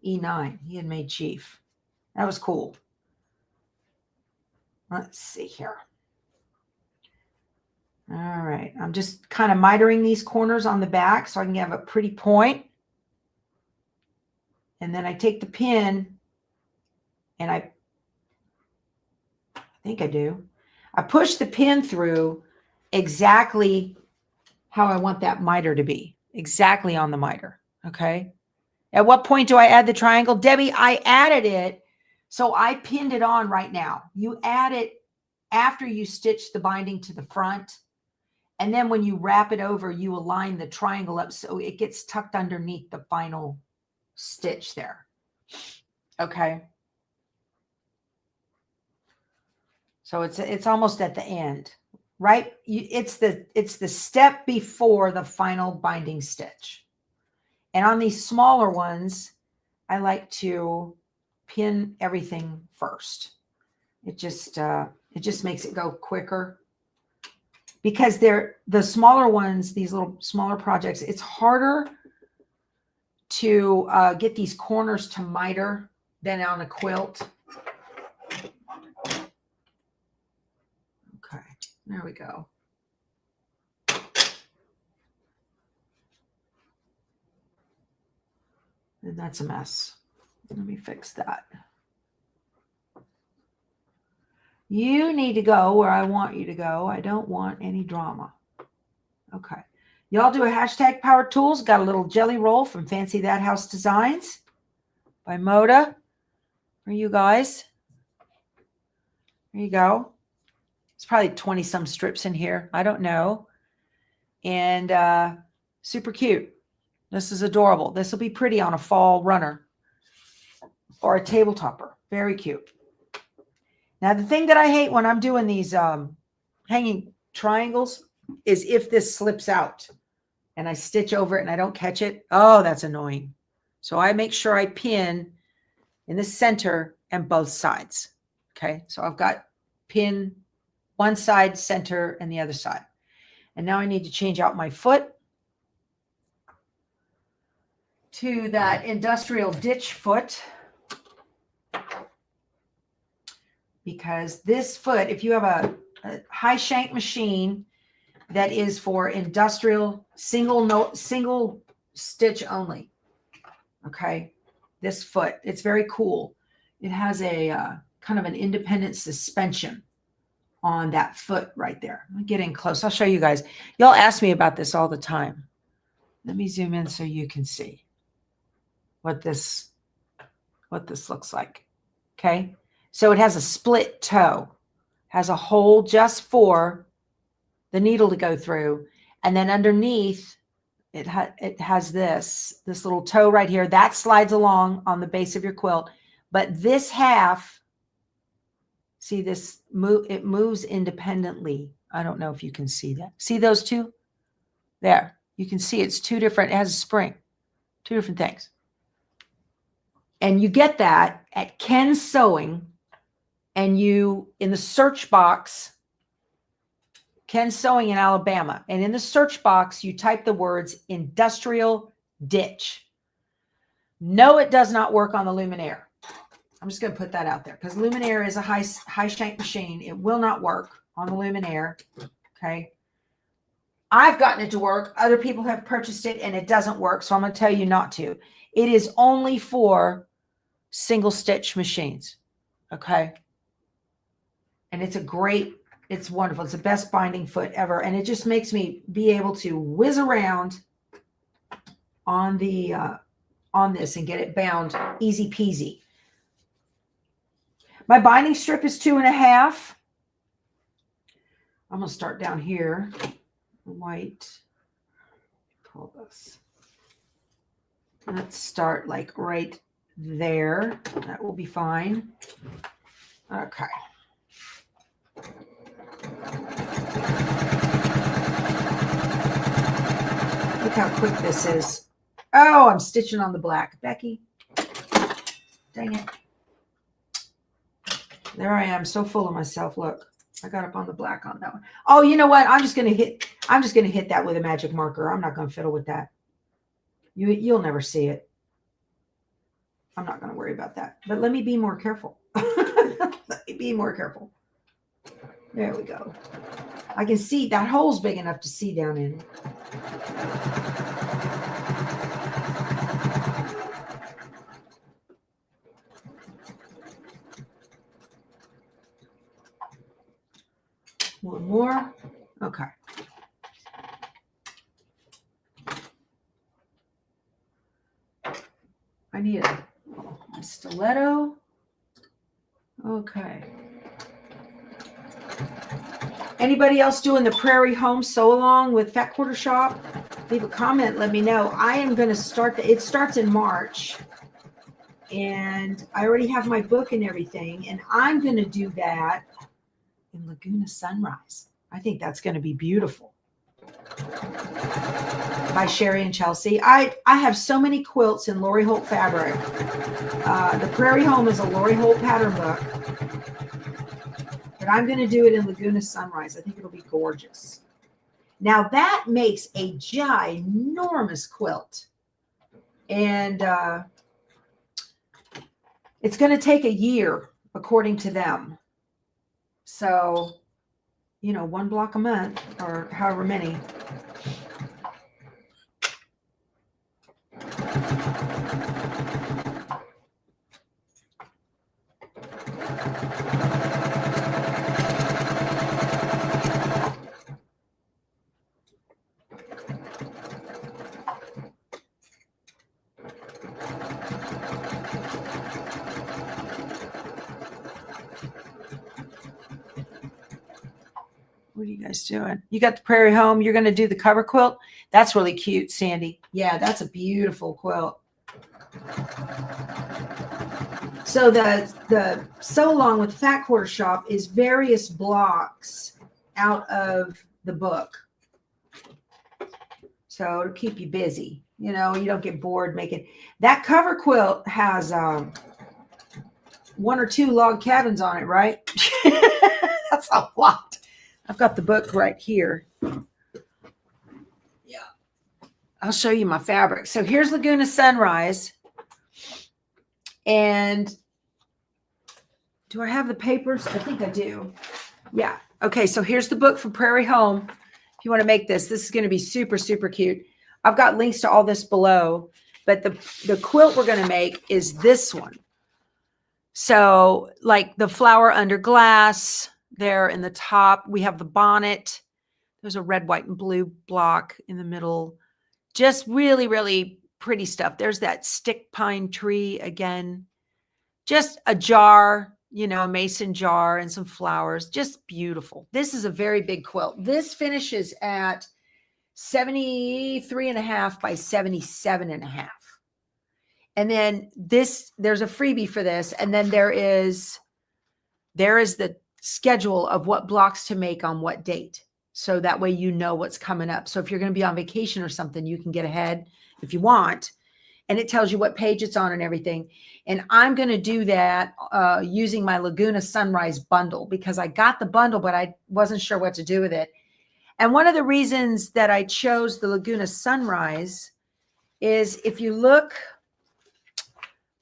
E9. He had made chief. That was cool. Let's see here. All right. I'm just kind of mitering these corners on the back so I can have a pretty point. And then I take the pin and I think I do. I push the pin through exactly how I want that miter to be. Exactly on the miter. Okay. At what point do I add the triangle? Debbie, I added it. So I pinned it on right now. You add it after you stitch the binding to the front. And then when you wrap it over, you align the triangle up so it gets tucked underneath the final stitch there. Okay. So it's almost at the end. right? It's the step before the final binding stitch. And on these smaller ones, I like to pin everything first. It just makes it go quicker, because they're the smaller ones, these little smaller projects, it's harder to get these corners to miter than on a quilt. Okay, there we go. And that's a mess. Let me fix that. You need to go where I want you to go. I don't want any drama. Okay. Y'all do a hashtag Power Tools. Got a little jelly roll from Fancy That House Designs by Moda for you guys. There you go. It's probably 20 some strips in here. I don't know. And super cute. This is adorable. This will be pretty on a fall runner or a table topper. Very cute. Now, the thing that I hate when I'm doing these hanging triangles is if this slips out and I stitch over it and I don't catch it. Oh, that's annoying. So I make sure I pin in the center and both sides. Okay, so I've got pin one side, center, and the other side. And now I need to change out my foot to that industrial ditch foot, because this foot, if you have a high shank machine that is for industrial single stitch only, okay, this foot, it's very cool. It has a kind of an independent suspension on that foot right there. Let me get in close. I'll show you guys. Y'all ask me about this all the time. Let me zoom in so you can see what this looks like. Okay. So it has a split toe, has a hole just for the needle to go through. And then underneath it has this little toe right here that slides along on the base of your quilt. But this half, see this move, it moves independently. I don't know if you can see that. See those two? There. You can see it's two different, it has a spring, two different things. And you get that at Ken's Sewing, and you, in the search box, Ken's Sewing in Alabama, and in the search box, you type the words industrial ditch. No, it does not work on the Luminaire. I'm just going to put that out there because Luminaire is a high shank machine. It will not work on the Luminaire. Okay. I've gotten it to work. Other people have purchased it and it doesn't work. So I'm going to tell you not to. It is only for single stitch machines. Okay. And it's it's wonderful. It's the best binding foot ever. And it just makes me be able to whiz around on the, on this and get it bound easy peasy. My binding strip is 2.5. I'm going to start down here. White. Pull this. Let's start like right there. That will be fine. Okay. Look how quick this is. Oh, I'm stitching on the black. Becky. Dang it. There I am, so full of myself. Look, I got up on the black on that one. Oh, you know what? I'm just gonna hit that with a magic marker. I'm not gonna fiddle with that. You'll never see it. I'm not gonna worry about that. But let me be more careful. Let me be more careful. There we go. I can see that hole's big enough to see down in. One more. Okay. I need a stiletto. Okay. Anybody else doing the Prairie Home Sew Along with Fat Quarter Shop? Leave a comment. Let me know. I am going to start. It starts in March. And I already have my book and everything. And I'm going to do that in Laguna Sunrise. I think that's going to be beautiful. By Sherry and Chelsea. I have so many quilts in Lori Holt fabric. The Prairie Home is a Lori Holt pattern book. But I'm going to do it in Laguna Sunrise. I think it'll be gorgeous. Now that makes a ginormous quilt. And it's going to take a year, according to them. So, you know, 1 block a month or however many. What are you guys doing? You got the Prairie Home. You're going to do the cover quilt. That's really cute, Sandy. Yeah, that's a beautiful quilt. So the sew along with Fat Quarter Shop is various blocks out of the book. So it'll keep you busy. You know, you don't get bored making. That cover quilt has 1 or 2 log cabins on it, right? That's a lot. I've got the book right here. Yeah. I'll show you my fabric. So here's Laguna Sunrise. And do I have the papers? I think I do. Yeah. Okay. So here's the book from Prairie Home. If you want to make this is going to be super, super cute. I've got links to all this below, but the quilt we're going to make is this one. So like the flower under glass there in the top, we have the bonnet. There's a red, white, and blue block in the middle. Just really, really pretty stuff. There's that stick pine tree again. Just a jar, you know, a mason jar and some flowers. Just beautiful. This is a very big quilt. This finishes at 73.5 by 77.5. And then this, there's a freebie for this. And then there is the schedule of what blocks to make on what date. So that way you know what's coming up. So if you're going to be on vacation or something, you can get ahead if you want. And it tells you what page it's on and everything. And I'm going to do that using my Laguna Sunrise bundle because I got the bundle, but I wasn't sure what to do with it. And one of the reasons that I chose the Laguna Sunrise is if you look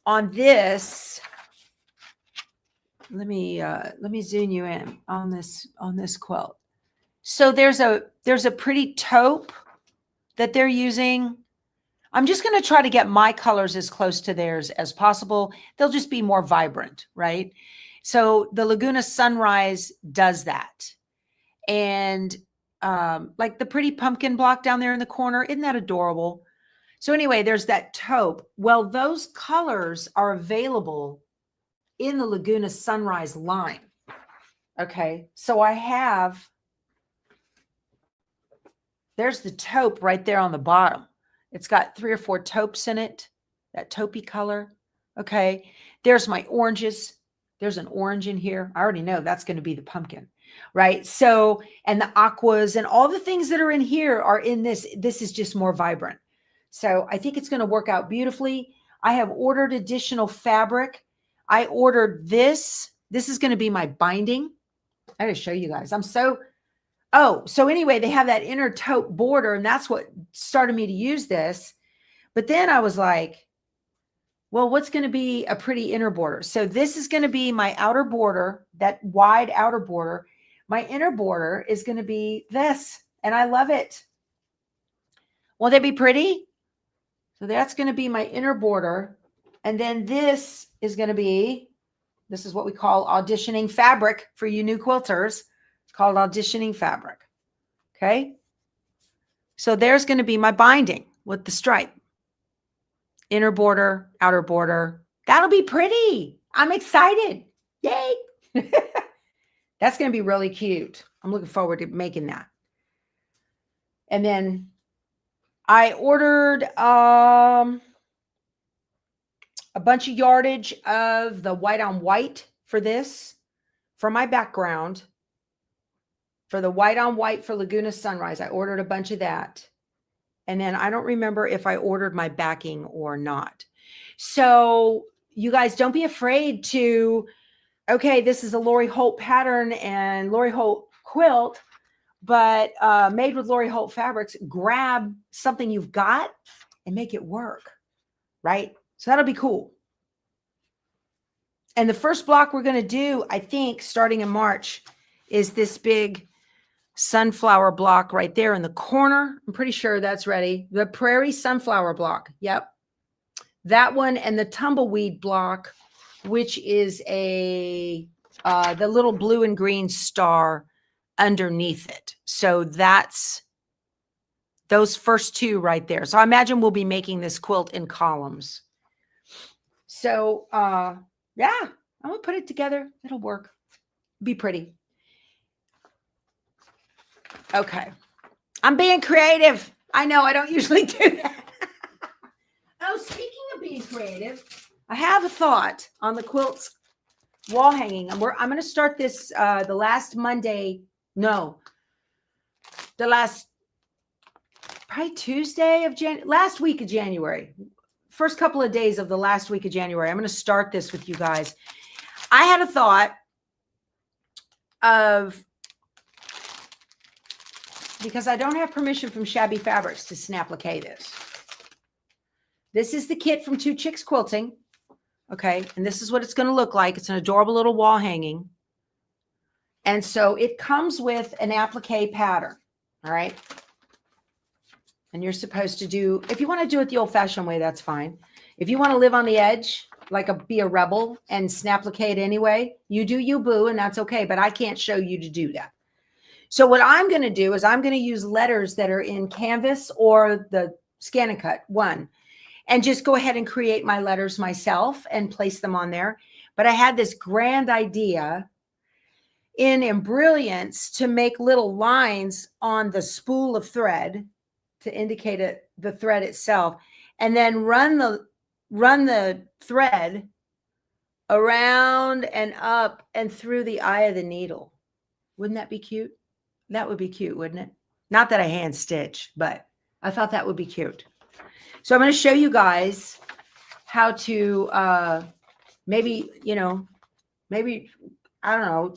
on this, let me zoom you in on this quilt. So there's a pretty taupe that they're using. I'm just going to try to get my colors as close to theirs as possible. They'll just be more vibrant, right? So the Laguna Sunrise does that. And like the pretty pumpkin block down there in the corner, isn't that adorable? So anyway, there's that taupe. Well, those colors are available in the Laguna Sunrise line. Okay, so I have, there's the taupe right there on the bottom. It's got 3 or 4 taupes in it, that taupey color. Okay, there's my oranges. There's an orange in here. I already know that's going to be the pumpkin, right? So, and the aquas and all the things that are in here are in this. This is just more vibrant. So I think it's going to work out beautifully. I have ordered additional fabric. I ordered this. This is going to be my binding. I got to show you guys. So anyway, they have that inner taupe border, and that's what started me to use this. But then I was like, well, what's going to be a pretty inner border? So this is going to be my outer border, that wide outer border. My inner border is going to be this, and I love it. Won't that be pretty? So that's going to be my inner border. And then this is going to be, this is what we call auditioning fabric for you new quilters. It's called auditioning fabric. Okay. So there's going to be my binding with the stripe. Inner border, outer border. That'll be pretty. I'm excited. Yay. That's going to be really cute. I'm looking forward to making that. And then I ordered a bunch of yardage of the white on white for this, for my background. for the white on white for Laguna Sunrise. I ordered a bunch of that. And then I don't remember if I ordered my backing or not. So you guys don't be afraid to, okay, this is a Lori Holt pattern and Lori Holt quilt, but made with Lori Holt fabrics. Grab something you've got and make it work, right? So that'll be cool. And the first block we're going to do, I think, starting in March, is this big sunflower block right there in the corner. I'm pretty sure that's ready. The prairie sunflower block. Yep. That one, and the tumbleweed block, which is the little blue and green star underneath it. So that's those first two right there. So I imagine we'll be making this quilt in columns. So yeah, I'm gonna put it together. It'll work. Be pretty. Okay. I'm being creative. I know I don't usually do that. Oh, speaking of being creative, I have a thought on the quilt's wall hanging. I'm going to start this the last Monday. No, the last probably Tuesday of last week of January. First couple of days of the last week of January. I'm going to start this with you guys. I had a thought of, because I don't have permission from Shabby Fabrics to snap-applique this. This is the kit from Two Chicks Quilting. Okay. And this is what it's going to look like. It's an adorable little wall hanging. And so it comes with an applique pattern. All right. And you're supposed to do, if you want to do it the old fashioned way, that's fine. If you want to live on the edge, be a rebel and snap-applique it anyway, you do you, boo, and that's okay. But I can't show you to do that. So what I'm going to do is I'm going to use letters that are in Canvas or the Scan and Cut one, and just go ahead and create my letters myself and place them on there. But I had this grand idea in Brilliance to make little lines on the spool of thread to indicate the thread itself, and then run the thread around and up and through the eye of the needle. Wouldn't that be cute? That would be cute, wouldn't it? Not that I hand stitch, but I thought that would be cute. So I'm going to show you guys how to maybe, I don't know,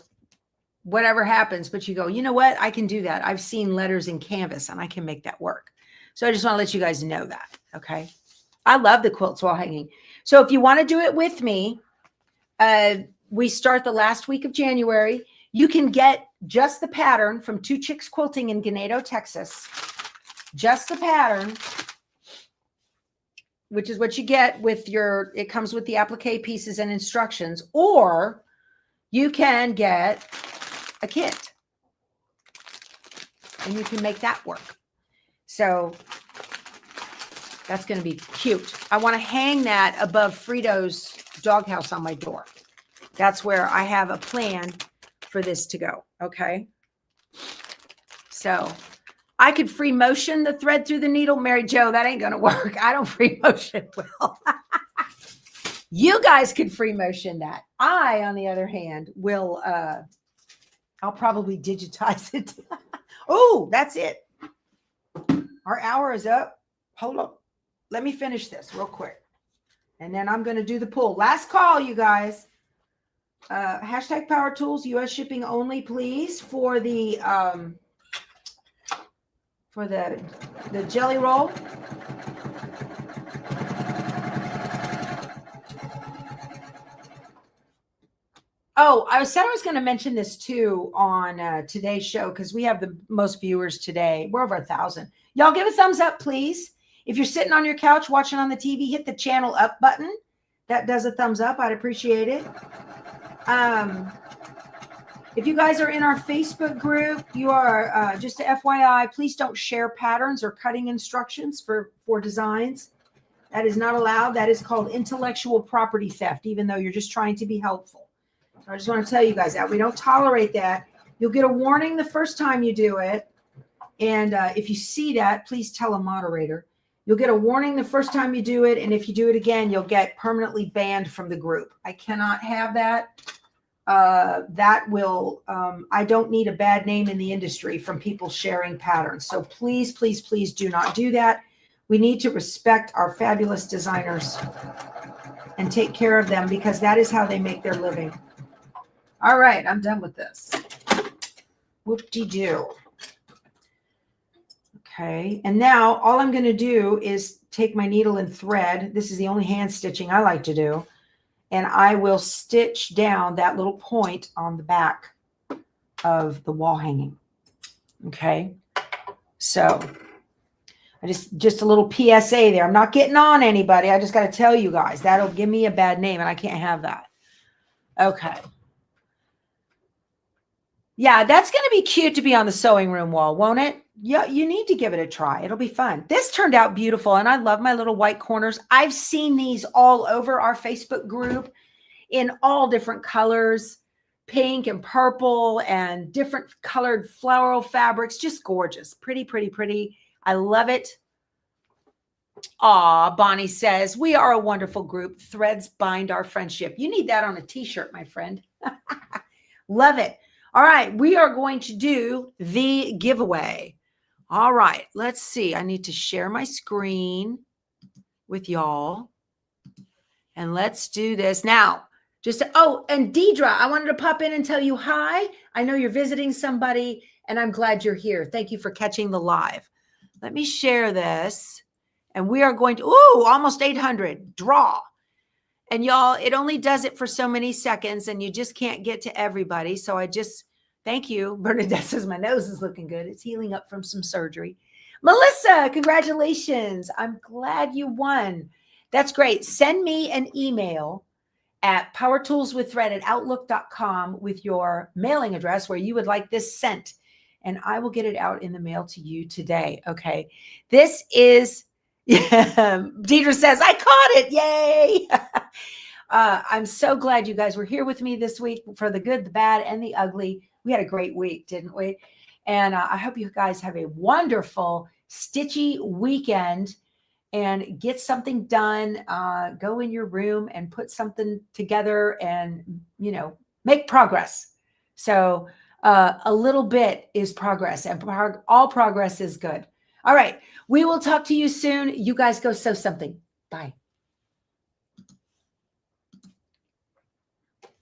whatever happens, but you go, you know what? I can do that. I've seen letters in Canvas and I can make that work. So I just want to let you guys know that. Okay. I love the quilts wall hanging. So if you want to do it with me, we start the last week of January. You can get just the pattern from Two Chicks Quilting in Ganado, Texas. Just the pattern, which is what you get with it comes with the applique pieces and instructions, or you can get a kit and you can make that work. So that's going to be cute. I want to hang that above Frito's doghouse on my door. That's where I have a plan for this to go. Okay. So I could free motion the thread through the needle. Mary Jo, that ain't going to work. I don't free motion well. You guys could free motion that. I, on the other hand, will, I'll probably digitize it. Oh, that's it. Our hour is up. Hold up. Let me finish this real quick. And then I'm going to do the pull. Last call, you guys. Hashtag Power Tools, US shipping only, please, for the jelly roll. Oh, I said I was going to mention this too on today's show because we have the most viewers today. We're over 1,000. Y'all give a thumbs up, please. If you're sitting on your couch watching on the TV, hit the channel up button. That does a thumbs up. I'd appreciate it. If you guys are in our Facebook group, you are, just a FYI, please don't share patterns or cutting instructions for designs. That is not allowed. That is called intellectual property theft, even though you're just trying to be helpful. So I just want to tell you guys that we don't tolerate that. You'll get a warning the first time you do it. And if you see that, please tell a moderator. You'll get a warning the first time you do it. And if you do it again, you'll get permanently banned from the group. I cannot have that. that will, I don't need a bad name in the industry from people sharing patterns. So please, please, please do not do that. We need to respect our fabulous designers and take care of them because that is how they make their living. All right, I'm done with this. Whoop-de-doo. Okay, and now all I'm going to do is take my needle and thread. This is the only hand stitching I like to do. And I will stitch down that little point on the back of the wall hanging. Okay, so I just a little PSA there. I'm not getting on anybody. I just got to tell you guys that'll give me a bad name and I can't have that. Okay. Yeah, that's going to be cute to be on the sewing room wall, won't it? Yeah, you need to give it a try. It'll be fun. This turned out beautiful, and I love my little white corners. I've seen these all over our Facebook group in all different colors, pink and purple and different colored floral fabrics. Just gorgeous. Pretty, pretty, pretty. I love it. Aw, Bonnie says, we are a wonderful group. Threads bind our friendship. You need that on a t-shirt, my friend. Love it. All right, we are going to do the giveaway. All right, let's see. I need to share my screen with y'all. And let's do this now. Oh, and Deidre, I wanted to pop in and tell you hi. I know you're visiting somebody, and I'm glad you're here. Thank you for catching the live. Let me share this. And we are going to, almost 800. Draw. And y'all, it only does it for so many seconds, and you just can't get to everybody. So thank you. Bernadette says my nose is looking good. It's healing up from some surgery. Melissa, congratulations. I'm glad you won. That's great. Send me an email at powertoolswiththread@outlook.com with your mailing address where you would like this sent, and I will get it out in the mail to you today. Okay. This is, Deidre says, I caught it. Yay. I'm so glad you guys were here with me this week for the good, the bad, and the ugly. We had a great week, didn't we? And I hope you guys have a wonderful stitchy weekend and get something done. Go in your room and put something together and, make progress. So a little bit is progress, and all progress is good. All right. We will talk to you soon. You guys go sew something. Bye.